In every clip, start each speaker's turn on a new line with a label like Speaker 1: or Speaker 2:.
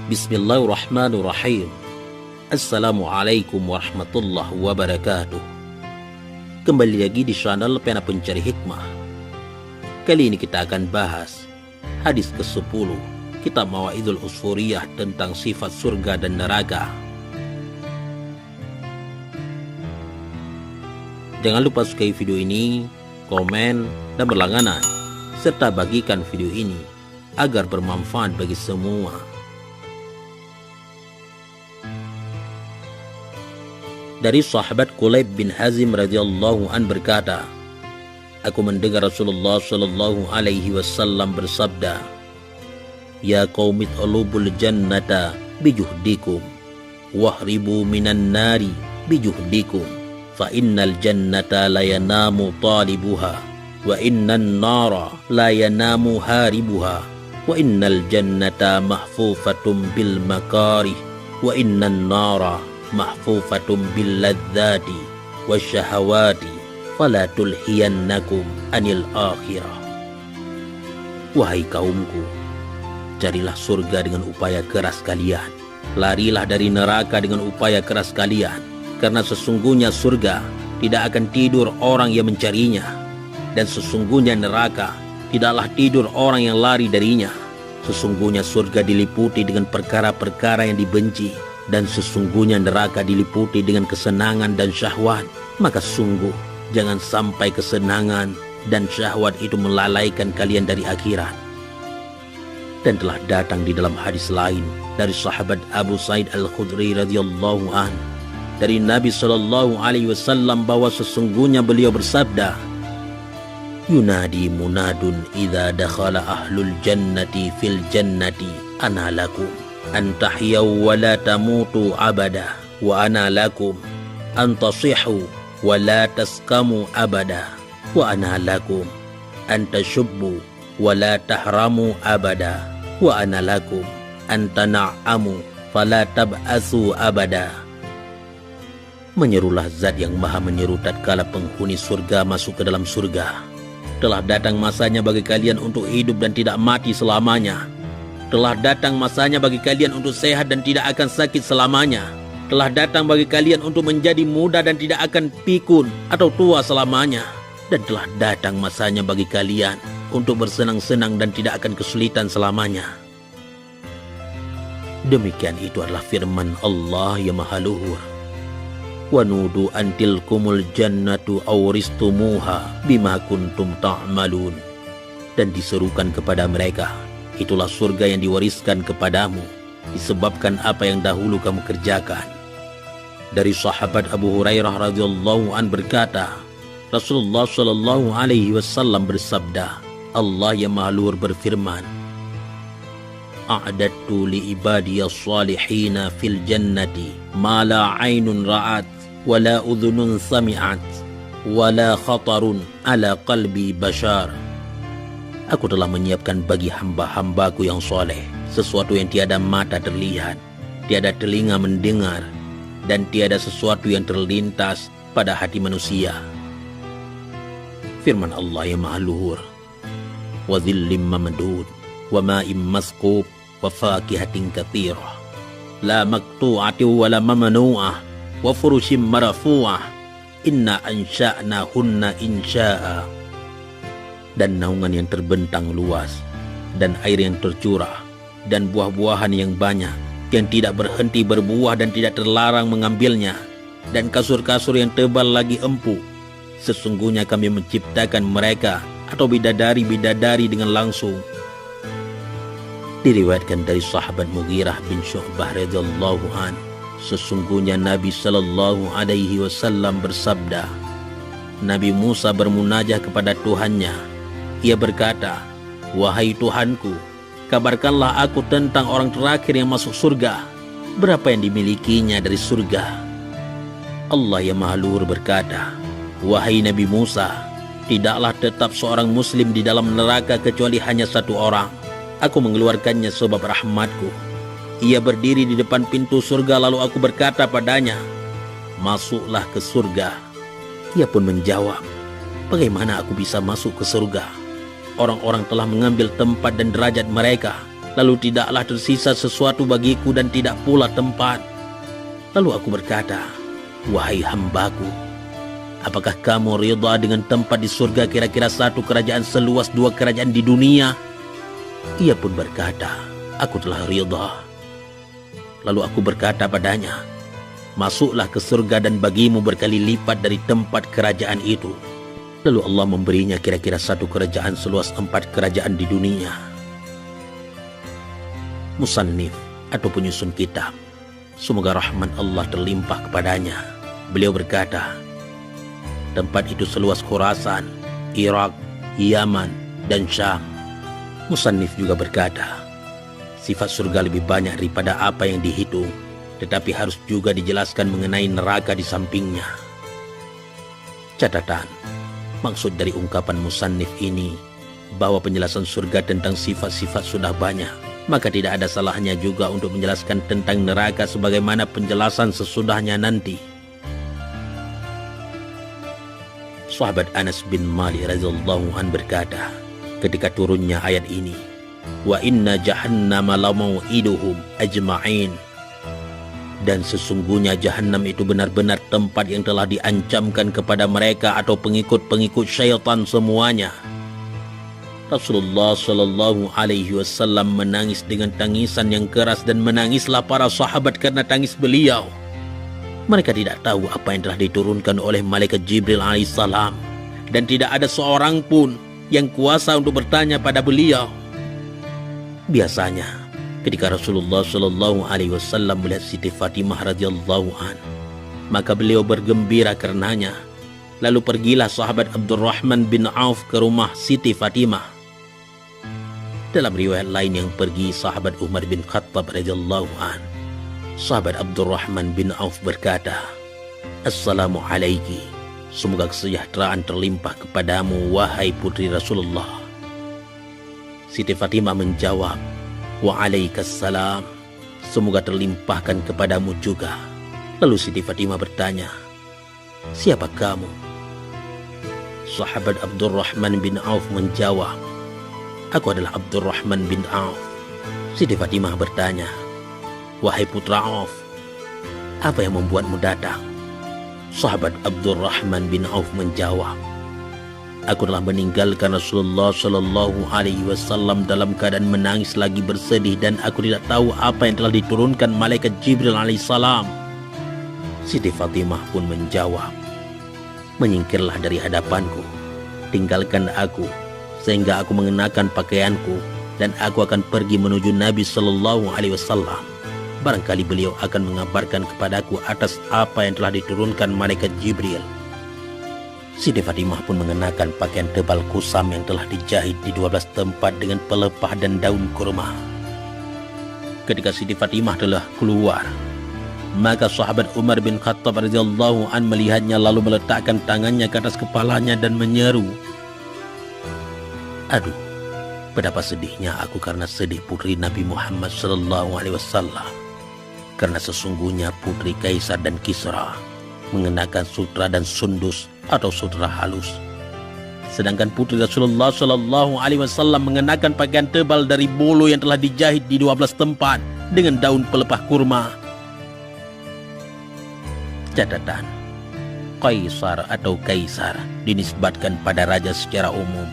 Speaker 1: Bismillahirrahmanirrahim. Assalamualaikum warahmatullahi wabarakatuh. Kembali lagi di channel Pena Pencari Hikmah. Kali ini kita akan bahas hadis ke-10 Kitab Mawaidul Usfuriyah tentang sifat surga dan neraka. Jangan lupa sukai video ini, komen, dan berlangganan, serta bagikan video ini agar bermanfaat bagi semua. Dari sahabat Kulayb bin Hazim radhiyallahu an berkata, aku mendengar Rasulullah sallallahu alaihi wasallam bersabda, ya qaumit ulubul jannata bijuhdikum wahribu minan nari bijuhdikum fa innal jannata la yanamu talibuha wa innan nara la yanamu haribuha wa innal jannata mahfufatum bil makarih wa innan nara mahfufatum bil ladzati wasyahawati fala tulhiyannakum anil akhirah. Wahai kaumku, carilah surga dengan upaya keras kalian, larilah dari neraka dengan upaya keras kalian, karena sesungguhnya surga tidak akan tidur orang yang mencarinya, dan sesungguhnya neraka tidaklah tidur orang yang lari darinya. Sesungguhnya surga diliputi dengan perkara-perkara yang dibenci, dan sesungguhnya neraka diliputi dengan kesenangan dan syahwat. Maka sungguh jangan sampai kesenangan dan syahwat itu melalaikan kalian dari akhirat. Dan telah datang di dalam hadis lain dari sahabat Abu Sa'id Al-Khudri radhiyallahu an, dari Nabi sallallahu alaihi wasallam, bahwa sesungguhnya beliau bersabda, yunadi munadun idza dakhala ahlul jannati fil jannati ana lakum an tahyaw wa la tamutu abada wa ana lakum an tasihhu wa la taskamu abada wa ana lakum an tashubbu wa la tahramu abada wa ana lakum an tana'amu fala tab'asu abada. Menyerulah zat yang maha menyeru tatkala penghuni surga masuk ke dalam surga. Telah datang masanya bagi kalian untuk hidup dan tidak mati selamanya. Telah datang masanya bagi kalian untuk sehat dan tidak akan sakit selamanya. Telah datang bagi kalian untuk menjadi muda dan tidak akan pikun atau tua selamanya. Dan telah datang masanya bagi kalian untuk bersenang-senang dan tidak akan kesulitan selamanya. Demikian itu adalah firman Allah yang maha luhur. Wa nudu antilkumul jannatu awristumuha bima kuntum ta'malun. Dan diserukan kepada mereka, itulah surga yang diwariskan kepadamu disebabkan apa yang dahulu kamu kerjakan. Dari sahabat Abu Hurairah radhiyallahu an berkata, Rasulullah sallallahu alaihi wasallam bersabda, Allah yang maha luhur berfirman, a'adattu li ibadiyas salihina fil jannati ma la aynun ra'at wa la udhunun sami'at wa la khatarun ala qalbi bashar. Aku telah menyiapkan bagi hamba-hambaku yang soleh sesuatu yang tiada mata terlihat, tiada telinga mendengar, dan tiada sesuatu yang terlintas pada hati manusia. Firman Allah yang maha luhur, wa dhillim mamdud wa ma'im maskub wa fakihatin katsirah la maqtu'atin wa la mamnu'ah wa furushim marfu'ah inna ansha'nahunna insya'a. Dan naungan yang terbentang luas, dan air yang tercurah, dan buah-buahan yang banyak yang tidak berhenti berbuah dan tidak terlarang mengambilnya, dan kasur-kasur yang tebal lagi empuk. Sesungguhnya kami menciptakan mereka atau bidadari-bidadari dengan langsung. Diriwayatkan dari sahabat Mughirah bin Syu'bah radhiyallahu an, sesungguhnya Nabi sallallahu alaihi wasallam bersabda, Nabi Musa bermunajah kepada Tuhannya. Ia berkata, wahai Tuhanku, kabarkanlah aku tentang orang terakhir yang masuk surga. Berapa yang dimilikinya dari surga? Allah yang maha luhur berkata, wahai Nabi Musa, tidaklah tetap seorang muslim di dalam neraka kecuali hanya satu orang. Aku mengeluarkannya sebab rahmatku. Ia berdiri di depan pintu surga, lalu aku berkata padanya, masuklah ke surga. Ia pun menjawab, bagaimana aku bisa masuk ke surga? Orang-orang telah mengambil tempat dan derajat mereka, lalu tidaklah tersisa sesuatu bagiku dan tidak pula tempat. Lalu aku berkata, wahai hambaku, apakah kamu ridha dengan tempat di surga kira-kira satu kerajaan seluas 2 kerajaan di dunia? Ia pun berkata, aku telah ridha. Lalu aku berkata padanya, masuklah ke surga dan bagimu berkali lipat dari tempat kerajaan itu. Lalu Allah memberinya kira-kira satu kerajaan seluas 4 kerajaan di dunia. Musannif atau penyusun kitab, semoga rahmat Allah terlimpah kepadanya, beliau berkata, tempat itu seluas Khurasan, Irak, Yaman, dan Syam. Musannif juga berkata, sifat surga lebih banyak daripada apa yang dihitung, tetapi harus juga dijelaskan mengenai neraka di sampingnya. Catatan, maksud dari ungkapan musannif ini bahwa penjelasan surga tentang sifat-sifat sudah banyak, maka tidak ada salahnya juga untuk menjelaskan tentang neraka sebagaimana penjelasan sesudahnya nanti. Sahabat Anas bin Malik radhiyallahu anhu berkata, ketika turunnya ayat ini, wa inna jahannama lamau'iduhum ajma'in, dan sesungguhnya Jahannam itu benar-benar tempat yang telah diancamkan kepada mereka atau pengikut-pengikut syaitan semuanya. Rasulullah Shallallahu Alaihi Wasallam menangis dengan tangisan yang keras dan menangislah para sahabat karena tangis beliau. Mereka tidak tahu apa yang telah diturunkan oleh malaikat Jibril alaihissalam, dan tidak ada seorang pun yang kuasa untuk bertanya pada beliau. Biasanya ketika Rasulullah Shallallahu Alaihi Wasallam melihat Siti Fatimah radhiyallahu an, maka beliau bergembira karenanya. Lalu pergilah sahabat Abdurrahman bin Auf ke rumah Siti Fatimah. Dalam riwayat lain yang pergi sahabat Umar bin Khattab radhiyallahu an, sahabat Abdurrahman bin Auf berkata, Assalamu alaiki, semoga kesejahteraan terlimpah kepadamu wahai putri Rasulullah. Siti Fatimah menjawab, Waalaikumsalam, semoga terlimpahkan kepadamu juga. Lalu Siti Fatimah bertanya, siapa kamu? Sahabat Abdurrahman bin Auf menjawab, aku adalah Abdurrahman bin Auf. Siti Fatimah bertanya, wahai putra Auf, apa yang membuatmu datang? Sahabat Abdurrahman bin Auf menjawab, aku telah meninggalkan Rasulullah Shallallahu Alaihi Wasallam dalam keadaan menangis lagi bersedih, dan aku tidak tahu apa yang telah diturunkan malaikat Jibril alaihissalam. Siti Fatimah pun menjawab, menyingkirlah dari hadapanku, tinggalkan aku, sehingga aku mengenakan pakaianku, dan aku akan pergi menuju Nabi Shallallahu Alaihi Wasallam. Barangkali beliau akan mengabarkan kepadaku atas apa yang telah diturunkan malaikat Jibril. Siti Fatimah pun mengenakan pakaian tebal kusam yang telah dijahit di 12 tempat dengan pelepah dan daun kurma. Ketika Siti Fatimah telah keluar, maka sahabat Umar bin Khattab radhiyallahu an melihatnya lalu meletakkan tangannya ke atas kepalanya dan menyeru, aduh, betapa sedihnya aku karena sedih putri Nabi Muhammad sallallahu alaihi wasallam, karena sesungguhnya putri Kaisar dan Kisra mengenakan sutra dan sundus atau sutra halus, sedangkan putri Rasulullah Shallallahu Alaihi Wasallam mengenakan pakaian tebal dari bulu yang telah dijahit di 12 tempat dengan daun pelepah kurma. Catatan, Kaisar atau Kaisar dinisbatkan pada raja secara umum,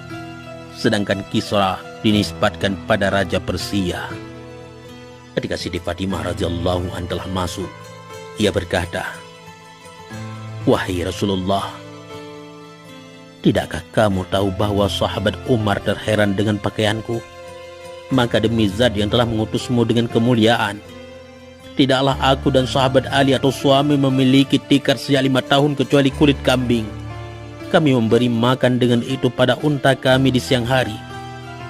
Speaker 1: sedangkan Kisra dinisbatkan pada raja Persia. Ketika Siti Fatimah radhiyallahu anha telah masuk, ia berkata, wahai Rasulullah, tidakkah kamu tahu bahwa sahabat Umar terheran dengan pakaianku? Maka demi zat yang telah mengutusmu dengan kemuliaan, tidaklah aku dan sahabat Ali atau suami memiliki tikar sejak 5 tahun kecuali kulit kambing. Kami memberi makan dengan itu pada unta kami di siang hari.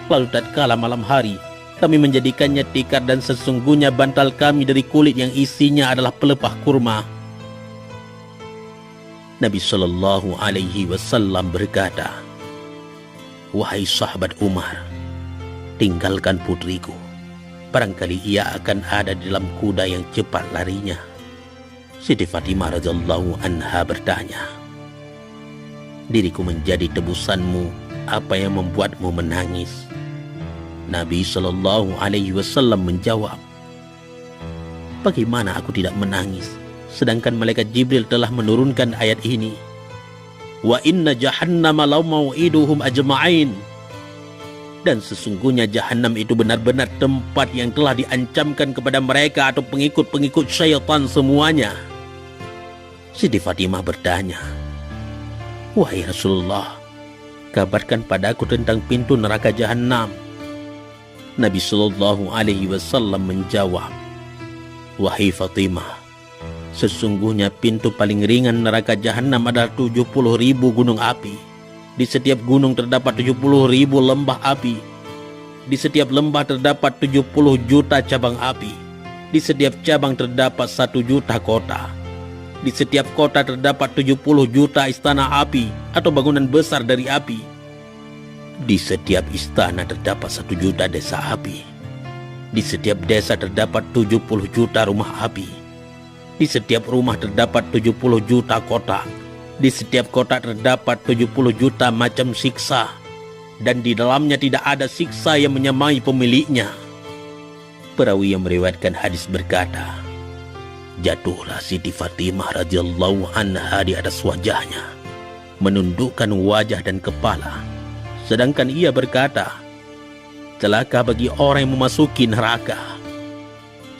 Speaker 1: Lalu tatkala malam hari, kami menjadikannya tikar, dan sesungguhnya bantal kami dari kulit yang isinya adalah pelepah kurma. Nabi Shallallahu Alaihi Wasallam berkata, wahai sahabat Umar, tinggalkan putriku, barangkali ia akan ada di dalam kuda yang cepat larinya. Siti Fatimah radhiyallahu anha bertanya, diriku menjadi tebusanmu, apa yang membuatmu menangis? Nabi Shallallahu Alaihi Wasallam menjawab, bagaimana aku tidak menangis, sedangkan malaikat Jibril telah menurunkan ayat ini. Wa inna jahannama law mau'iduhum ajma'in. Dan sesungguhnya Jahannam itu benar-benar tempat yang telah diancamkan kepada mereka atau pengikut-pengikut syaitan semuanya. Siti Fatimah bertanya, wahai Rasulullah, kabarkan padaku tentang pintu neraka Jahannam. Nabi Shallallahu Alaihi Wasallam menjawab, wahai Fatimah, sesungguhnya pintu paling ringan neraka Jahannam adalah 70.000 gunung api. Di setiap gunung terdapat 70.000 lembah api. Di setiap lembah terdapat 70 juta cabang api. Di setiap cabang terdapat 1 juta kota. Di setiap kota terdapat 70 juta istana api atau bangunan besar dari api. Di setiap istana terdapat 1 juta desa api. Di setiap desa terdapat 70 juta rumah api. Di setiap rumah terdapat 70 juta kotak. Di setiap kota terdapat 70 juta macam siksa, dan di dalamnya tidak ada siksa yang menyamai pemiliknya. Perawi yang meriwayatkan hadis berkata, jatuhlah Siti Fatimah radhiyallahu anha di atas wajahnya, menundukkan wajah dan kepala, sedangkan ia berkata, celaka bagi orang yang memasuki neraka.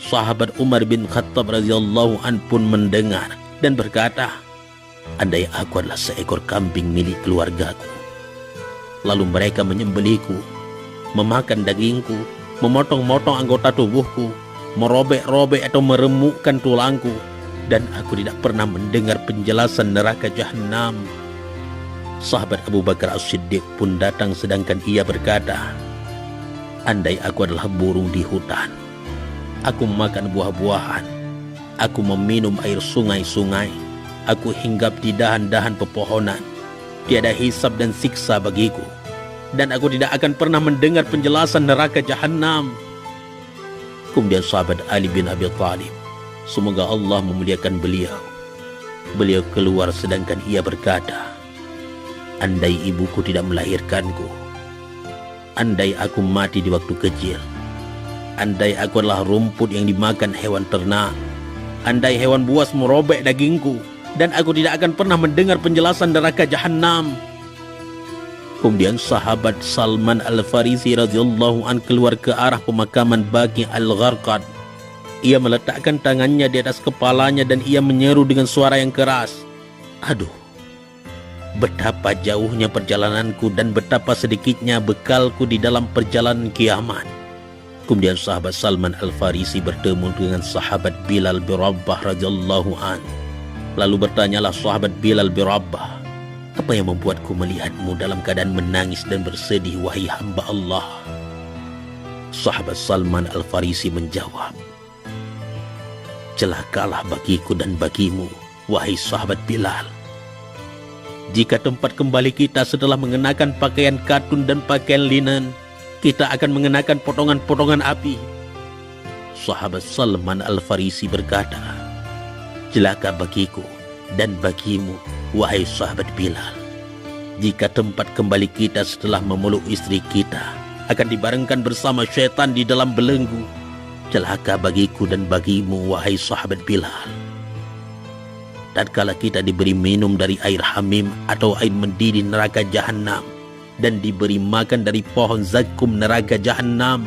Speaker 1: Sahabat Umar bin Khattab radhiyallahu an pun mendengar dan berkata, andai aku adalah seekor kambing milik keluargaku, lalu mereka menyembelihku, memakan dagingku, memotong-motong anggota tubuhku, merobek-robek atau meremukkan tulangku, dan aku tidak pernah mendengar penjelasan neraka Jahannam. Sahabat Abu Bakar As-Siddiq pun datang sedangkan ia berkata, andai aku adalah burung di hutan, aku memakan buah-buahan, aku meminum air sungai-sungai, aku hinggap di dahan-dahan pepohonan, tiada hisab dan siksa bagiku, dan aku tidak akan pernah mendengar penjelasan neraka Jahannam. Kemudian sahabat Ali bin Abi Thalib, semoga Allah memuliakan beliau, beliau keluar sedangkan ia berkata, andai ibuku tidak melahirkanku, andai aku mati di waktu kecil, andai aku adalah rumput yang dimakan hewan ternak, andai hewan buas merobek dagingku, dan aku tidak akan pernah mendengar penjelasan neraka Jahannam. Kemudian sahabat Salman Al-Farisi radhiyallahu an keluar ke arah pemakaman Baqi Al-Gharqad. Ia meletakkan tangannya di atas kepalanya dan ia menyeru dengan suara yang keras, aduh, betapa jauhnya perjalananku dan betapa sedikitnya bekalku di dalam perjalanan kiamat. Kemudian sahabat Salman Al-Farisi bertemu dengan sahabat Bilal bin Rabah radhiyallahu an. Lalu bertanyalah sahabat Bilal bin Rabah, apa yang membuatku melihatmu dalam keadaan menangis dan bersedih, wahai hamba Allah? Sahabat Salman Al-Farisi menjawab, celakalah bagiku dan bagimu, wahai sahabat Bilal, jika tempat kembali kita setelah mengenakan pakaian katun dan pakaian linen, kita akan mengenakan potongan-potongan api. Sahabat Salman Al-Farisi berkata, celaka bagiku dan bagimu, wahai sahabat Bilal, jika tempat kembali kita setelah memeluk istri kita akan dibarengkan bersama syaitan di dalam belenggu. Celaka bagiku dan bagimu, wahai sahabat Bilal, tatkala kita diberi minum dari air hamim atau air mendidih neraka Jahannam, dan diberi makan dari pohon zakum neraka Jahannam.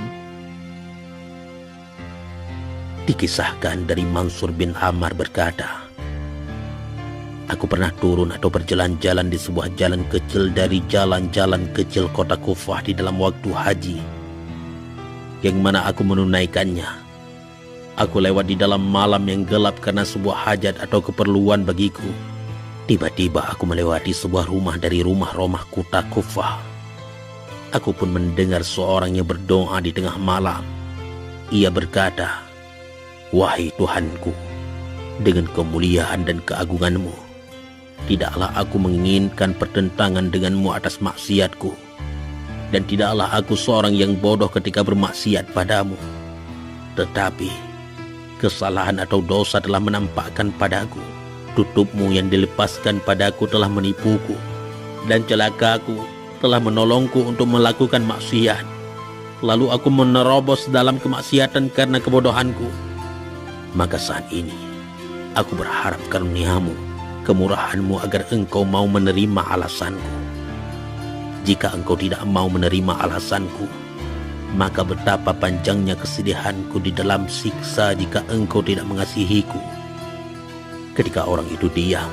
Speaker 1: Dikisahkan dari Mansur bin Ammar berkata, aku pernah turun atau berjalan-jalan di sebuah jalan kecil dari jalan-jalan kecil kota Kufah di dalam waktu haji, yang mana aku menunaikannya. Aku lewat di dalam malam yang gelap karena sebuah hajat atau keperluan bagiku. Tiba-tiba aku melewati sebuah rumah dari rumah-rumah kota Kufah. Aku pun mendengar seorang yang berdoa di tengah malam. Ia berkata, wahai Tuhanku, dengan kemuliaan dan keagunganmu, tidaklah aku menginginkan pertentangan denganmu atas maksiatku, dan tidaklah aku seorang yang bodoh ketika bermaksiat padamu. Tetapi kesalahan atau dosa telah menampakkan padaku, tutupmu yang dilepaskan padaku telah menipuku, dan celakaku telah menolongku untuk melakukan maksiat. lalu aku menerobos dalam kemaksiatan karena kebodohanku. Maka saat ini aku berharap karunia-Mu, kemurahan-Mu agar Engkau mau menerima alasanku. Jika Engkau tidak mau menerima alasanku, maka betapa panjangnya kesedihanku di dalam siksa jika Engkau tidak mengasihiku. Ketika orang itu diam,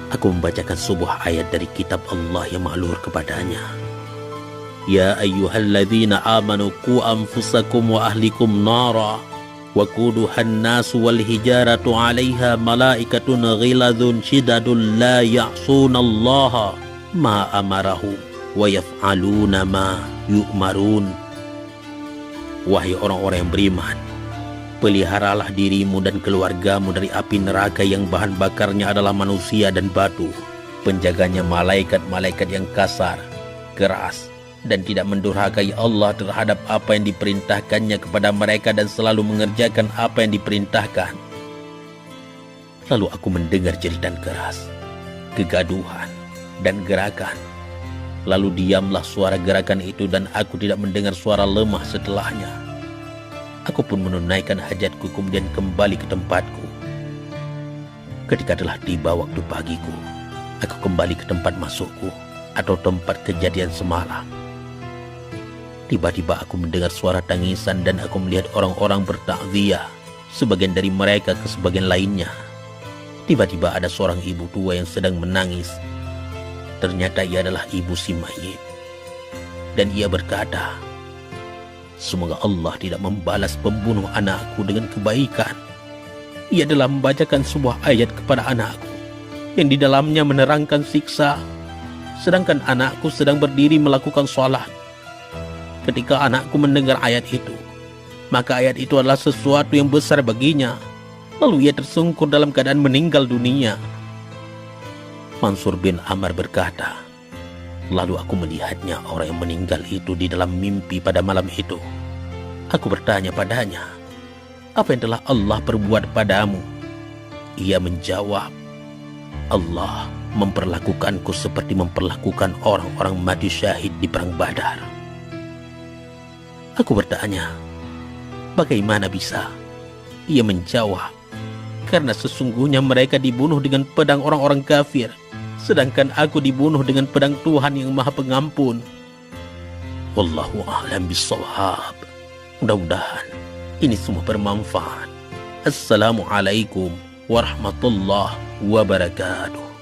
Speaker 1: aku membacakan sebuah ayat dari kitab Allah yang ma'lur kepadanya. Ya ayyuhalladzina amanu qu anfusakum wa ahlikum nara wa quduhan nasu wal hijaratu 'alaiha malaikatun ghiladzun syidadun la ya'sunallaha ma amarahu wa yaf'aluna ma yu'marun. Wahai orang-orang yang beriman, peliharalah dirimu dan keluargamu dari api neraka yang bahan bakarnya adalah manusia dan batu. Penjaganya malaikat-malaikat yang kasar, keras, dan tidak mendurhakai Allah terhadap apa yang diperintahkannya kepada mereka dan selalu mengerjakan apa yang diperintahkan. Lalu aku mendengar jeritan keras, kegaduhan, dan gerakan. Lalu diamlah suara gerakan itu dan aku tidak mendengar suara lemah setelahnya. Aku pun menunaikan hajatku kemudian kembali ke tempatku. Ketika telah tiba waktu pagiku, aku kembali ke tempat masukku atau tempat kejadian semalam. Tiba-tiba aku mendengar suara tangisan dan aku melihat orang-orang bertakziah, sebagian dari mereka ke sebagian lainnya. Tiba-tiba ada seorang ibu tua yang sedang menangis. Ternyata ia adalah ibu si mayit. Dan ia berkata, semoga Allah tidak membalas pembunuh anakku dengan kebaikan. Ia telah membacakan sebuah ayat kepada anakku yang di dalamnya menerangkan siksa, sedangkan anakku sedang berdiri melakukan sholat. Ketika anakku mendengar ayat itu, maka ayat itu adalah sesuatu yang besar baginya. Lalu ia tersungkur dalam keadaan meninggal dunia. Mansur bin Ammar berkata, lalu aku melihatnya orang yang meninggal itu di dalam mimpi pada malam itu. Aku bertanya padanya, apa yang telah Allah perbuat padamu? Ia menjawab, Allah memperlakukanku seperti memperlakukan orang-orang mati syahid di perang Badar. Aku bertanya, bagaimana bisa? Ia menjawab, karena sesungguhnya mereka dibunuh dengan pedang orang-orang kafir, sedangkan aku dibunuh dengan pedang Tuhan yang Maha Pengampun. Wallahu a'lam bishawab. Mudah-mudahan ini semua bermanfaat. Assalamualaikum warahmatullahi wabarakatuh.